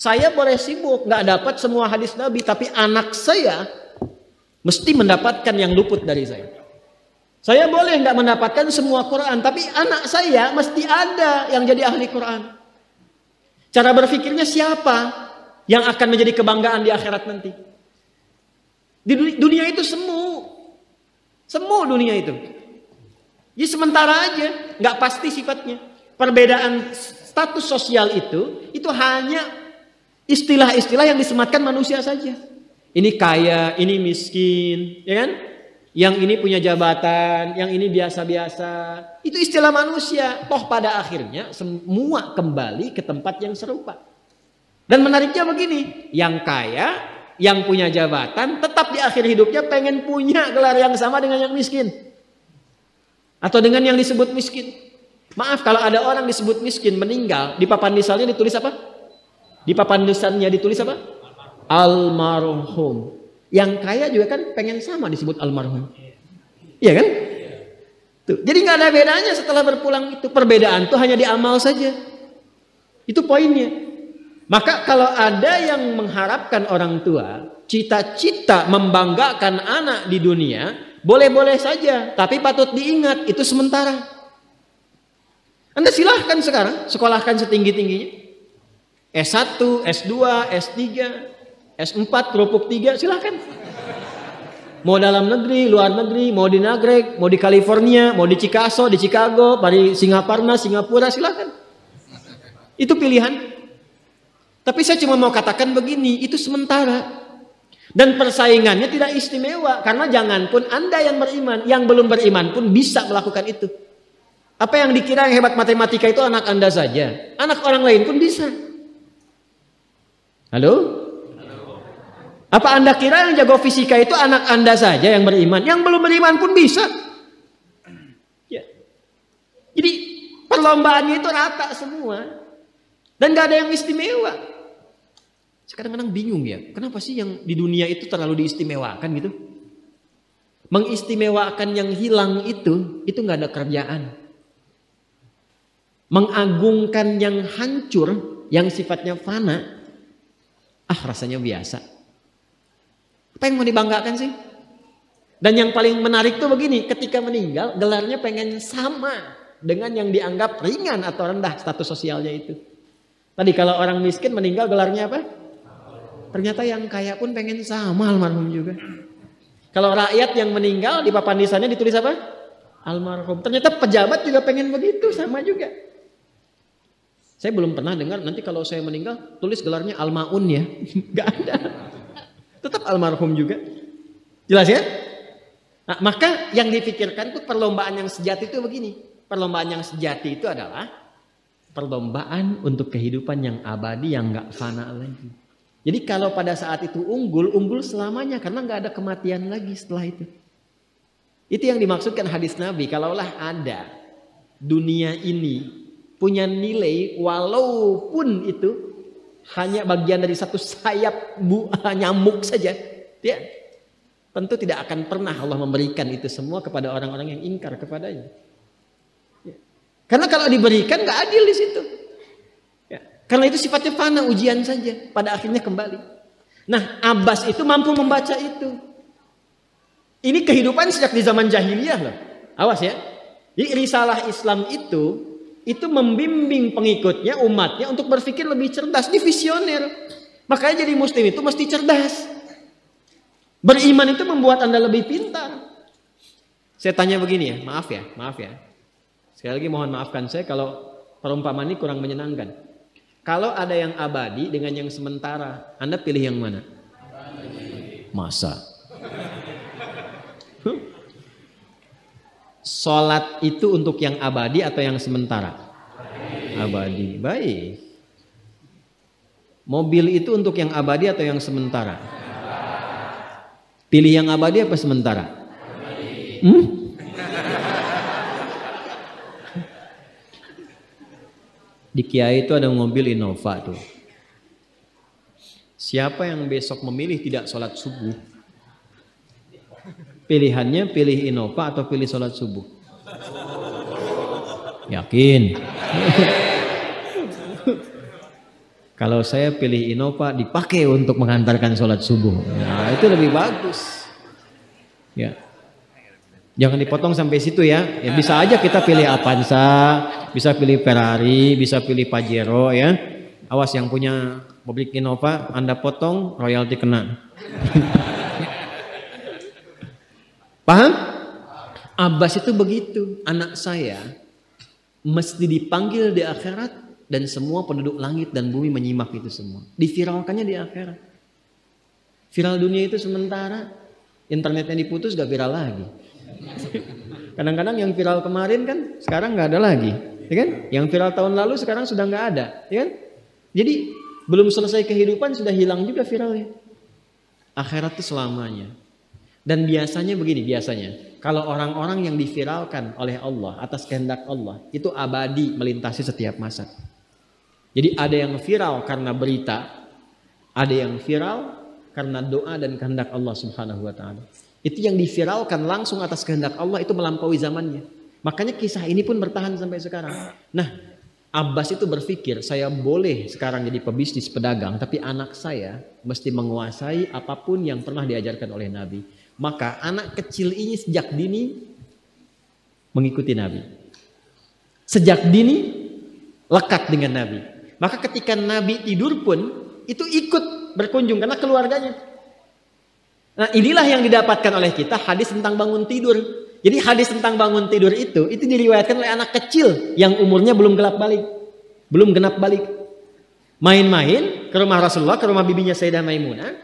Saya boleh sibuk, nggak dapat semua hadis Nabi, tapi anak saya mesti mendapatkan yang luput dari saya. Saya boleh nggak mendapatkan semua Quran, tapi anak saya mesti ada yang jadi ahli Quran. Cara berpikirnya siapa yang akan menjadi kebanggaan di akhirat nanti? Di dunia itu semu dunia itu. Jadi sementara aja, nggak pasti sifatnya. Perbedaan status sosial itu hanya istilah-istilah yang disematkan manusia saja. Ini kaya, ini miskin, ya kan? Yang ini punya jabatan, yang ini biasa-biasa. Itu istilah manusia. Toh pada akhirnya semua kembali ke tempat yang serupa. Dan menariknya begini, yang kaya, yang punya jabatan, tetap di akhir hidupnya pengen punya gelar yang sama dengan yang miskin. Atau dengan yang disebut miskin. Maaf, kalau ada orang disebut miskin meninggal, di papan nisannya ditulis apa? Di papan nisannya ditulis apa? Almarhum. Yang kaya juga kan pengen sama disebut almarhum. Iya kan? Tuh. Jadi nggak ada bedanya setelah berpulang itu. Perbedaan itu hanya di amal saja. Itu poinnya. Maka kalau ada yang mengharapkan orang tua, cita-cita membanggakan anak di dunia, boleh-boleh saja. Tapi patut diingat, itu sementara. Anda silahkan sekarang sekolahkan setinggi-tingginya. S1, S2, S3, S4, kerupuk 3, silahkan. Mau dalam negeri, luar negeri, mau di Nagreg, mau di California, mau di Chicago, di Chicago, di Singaparna, Singapura, silahkan. Itu pilihan. Tapi saya cuma mau katakan begini, itu sementara. Dan persaingannya tidak istimewa. Karena jangan pun Anda yang beriman, yang belum beriman pun bisa melakukan itu. Apa yang dikira yang hebat matematika itu anak Anda saja. Anak orang lain pun bisa. Halo? Apa Anda kira yang jago fisika itu anak Anda saja yang beriman? Yang belum beriman pun bisa. Ya. Jadi perlombaannya itu rata semua. Dan gak ada yang istimewa. Sekarang kadang bingung ya. Kenapa sih yang di dunia itu terlalu diistimewakan gitu? Mengistimewakan yang hilang itu gak ada kerjaan. Mengagungkan yang hancur, yang sifatnya fana, rasanya biasa. Apa yang mau dibanggakan sih? Dan yang paling menarik tuh begini, ketika meninggal gelarnya pengen sama dengan yang dianggap ringan atau rendah status sosialnya itu. Tadi kalau orang miskin meninggal gelarnya apa? Ternyata yang kaya pun pengen sama almarhum juga. Kalau rakyat yang meninggal di papan nisannya ditulis apa? Almarhum. Ternyata pejabat juga pengen begitu, sama juga. Saya belum pernah dengar nanti kalau saya meninggal tulis gelarnya Almaun ya. Gak ada. Tetap almarhum juga. Jelas ya? Nah, maka yang dipikirkan tuh perlombaan yang sejati itu begini. Perlombaan yang sejati itu adalah perlombaan untuk kehidupan yang abadi yang gak fana lagi. Jadi kalau pada saat itu unggul selamanya karena gak ada kematian lagi setelah itu. Itu yang dimaksudkan hadis Nabi. Kalaulah ada dunia ini punya nilai walaupun itu hanya bagian dari satu sayap nyamuk saja, ya, tentu tidak akan pernah Allah memberikan itu semua kepada orang-orang yang ingkar kepadanya. Ya. Karena kalau diberikan nggak adil di situ. Ya. Karena itu sifatnya fana, ujian saja, pada akhirnya kembali. Nah, Abbas itu mampu membaca itu. Ini kehidupan sejak di zaman jahiliyah loh. Awas ya. Jadi risalah Islam itu membimbing pengikutnya, umatnya untuk berpikir lebih cerdas, visioner. Makanya jadi muslim itu mesti cerdas. Beriman itu membuat Anda lebih pintar. Saya tanya begini ya, maaf ya. Sekali lagi mohon maafkan saya kalau perumpamaan ini kurang menyenangkan. Kalau ada yang abadi dengan yang sementara, Anda pilih yang mana? Masa? Sholat itu untuk yang abadi atau yang sementara? Abadi. Baik. Mobil itu untuk yang abadi atau yang sementara? Pilih yang abadi apa sementara? Di Kiai itu ada mobil Innova tuh. Siapa yang besok memilih tidak sholat subuh? Pilihannya pilih Innova atau pilih sholat subuh? Yakin? Kalau saya pilih Innova dipakai untuk mengantarkan sholat subuh. Nah, itu lebih bagus. Ya. Jangan dipotong sampai situ ya. Ya bisa aja kita pilih Avanza, bisa pilih Ferrari, bisa pilih Pajero ya. Awas yang punya pabrik Innova, Anda potong royalti kena. Paham? Abbas itu begitu. Anak saya mesti dipanggil di akhirat. Dan semua penduduk langit dan bumi menyimak itu semua. Diviralkannya di akhirat. Viral dunia itu sementara, internetnya diputus gak viral lagi. Kadang-kadang yang viral kemarin kan sekarang gak ada lagi, ya kan? Yang viral tahun lalu sekarang sudah gak ada, ya kan? Jadi belum selesai kehidupan sudah hilang juga viralnya. Akhirat itu selamanya. Dan biasanya begini, kalau orang-orang yang diviralkan oleh Allah atas kehendak Allah itu abadi melintasi setiap masa. Jadi ada yang viral karena berita, ada yang viral karena doa dan kehendak Allah Subhanahu wa taala. Itu yang diviralkan langsung atas kehendak Allah itu melampaui zamannya. Makanya kisah ini pun bertahan sampai sekarang. Nah, Abbas itu berpikir, saya boleh sekarang jadi pebisnis pedagang, tapi anak saya mesti menguasai apapun yang pernah diajarkan oleh Nabi. Maka anak kecil ini sejak dini mengikuti Nabi. Sejak dini lekat dengan Nabi. Maka ketika Nabi tidur pun itu ikut berkunjung karena keluarganya. Nah, inilah yang didapatkan oleh kita hadis tentang bangun tidur. Jadi hadis tentang bangun tidur itu diriwayatkan oleh anak kecil yang umurnya belum genap balik. Main-main ke rumah Rasulullah, ke rumah bibinya Sayyidah Maimunah,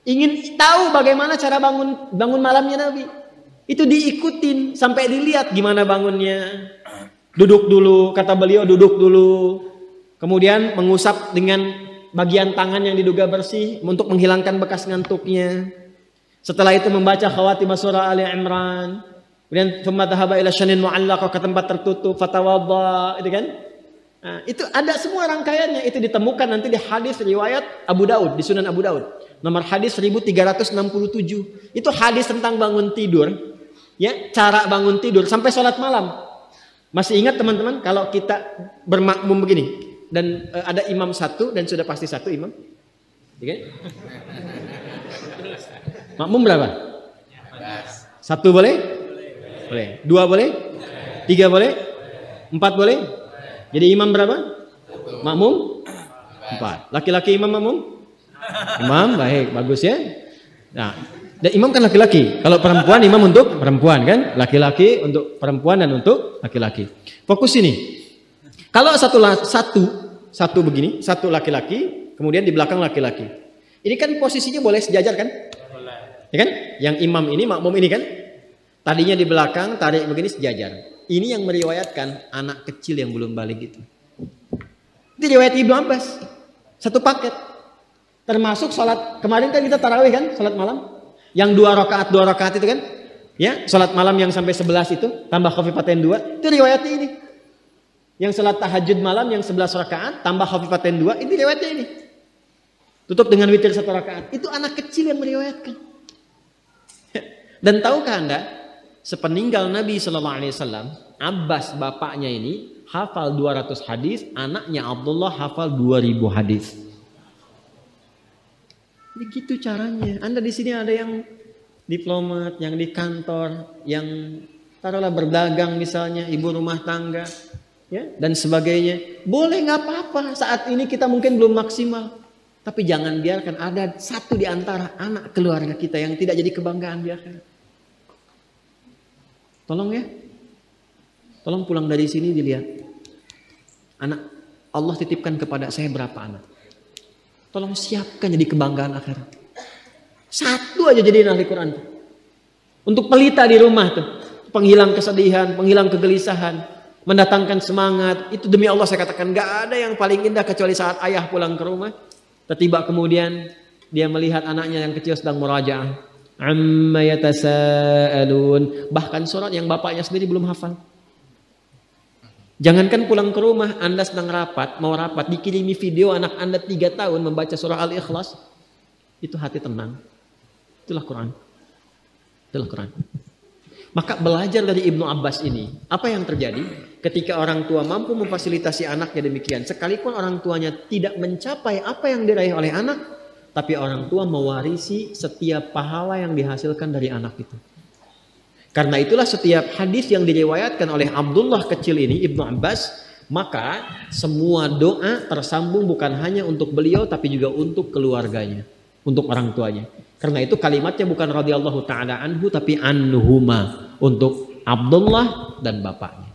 ingin tahu bagaimana cara bangun malamnya Nabi. Itu diikutin sampai dilihat gimana bangunnya. Duduk dulu, kata beliau duduk dulu. Kemudian mengusap dengan bagian tangan yang diduga bersih untuk menghilangkan bekas ngantuknya. Setelah itu membaca khawatimah surah Ali Imran. Kemudian thumma dhahaba ila syanin mu'allaq, ke tempat tertutup, fatawadda, itu kan? Nah, itu ada semua rangkaiannya, itu ditemukan nanti di hadis riwayat Abu Daud, di Sunan Abu Daud. Nomor hadis 1367. Itu hadis tentang bangun tidur, ya, cara bangun tidur sampai sholat malam. Masih ingat teman-teman kalau kita bermakmum begini dan ada imam satu dan sudah pasti satu imam, ya kan? Makmum berapa? Satu boleh? Boleh. Dua boleh? Tiga boleh? Empat boleh? Jadi imam berapa? Makmum? Empat. Laki-laki imam makmum? Imam, baik, bagus ya. Nah, dan imam kan laki-laki. Kalau perempuan imam untuk perempuan kan? Laki-laki untuk perempuan dan untuk laki-laki. Fokus ini. Kalau satu begini, satu laki-laki, kemudian di belakang laki-laki. Ini kan posisinya boleh sejajar kan? Ya kan? Yang imam ini, makmum ini kan? Tadinya di belakang, tarik begini sejajar. Ini yang meriwayatkan anak kecil yang belum balik itu. Itu riwayat Ibnu Abbas. Satu paket. Termasuk sholat, kemarin kan kita tarawih kan? Sholat malam. Yang dua rakaat itu kan? Ya, sholat malam yang sampai 11 itu, tambah khafifatain 2. Itu riwayatnya ini. Yang sholat tahajud malam yang 11 rakaat, tambah khafifatain 2. Ini riwayatnya ini. Tutup dengan witir 1 rakaat. Itu anak kecil yang meriwayatkan. Dan tahukah Anda? Sepeninggal Nabi SAW, Abbas bapaknya ini hafal 200 hadis, anaknya Abdullah hafal 2000 hadis. Begitu caranya. Anda di sini ada yang diplomat, yang di kantor, yang taruhlah berdagang misalnya, ibu rumah tangga, ya, dan sebagainya. Boleh, nggak apa-apa. Saat ini kita mungkin belum maksimal, tapi jangan biarkan ada satu di antara anak keluarga kita yang tidak jadi kebanggaan di akhirat. Tolong ya, tolong pulang dari sini dilihat. Anak Allah titipkan kepada saya berapa anak? Tolong siapkan jadi kebanggaan akhirat. Satu aja jadi ahli Quran. Untuk pelita di rumah tuh, penghilang kesedihan, penghilang kegelisahan, mendatangkan semangat. Itu demi Allah saya katakan, gak ada yang paling indah kecuali saat ayah pulang ke rumah. Tiba kemudian dia melihat anaknya yang kecil sedang murajaah. Amma yatasaalun, bahkan surat yang bapaknya sendiri belum hafal. Jangankan pulang ke rumah, Anda sedang mau rapat, dikirimi video anak Anda 3 tahun membaca surah Al-Ikhlas, itu hati tenang. Itulah Quran. Itulah Quran. Maka belajar dari Ibnu Abbas ini, apa yang terjadi ketika orang tua mampu memfasilitasi anaknya demikian, sekalipun orang tuanya tidak mencapai apa yang diraih oleh anak, tapi orang tua mewarisi setiap pahala yang dihasilkan dari anak itu. Karena itulah setiap hadis yang diriwayatkan oleh Abdullah kecil ini, Ibnu Abbas, maka semua doa tersambung bukan hanya untuk beliau tapi juga untuk keluarganya, untuk orang tuanya. Karena itu kalimatnya bukan radhiyallahu taala anhu tapi anhuma, untuk Abdullah dan bapaknya.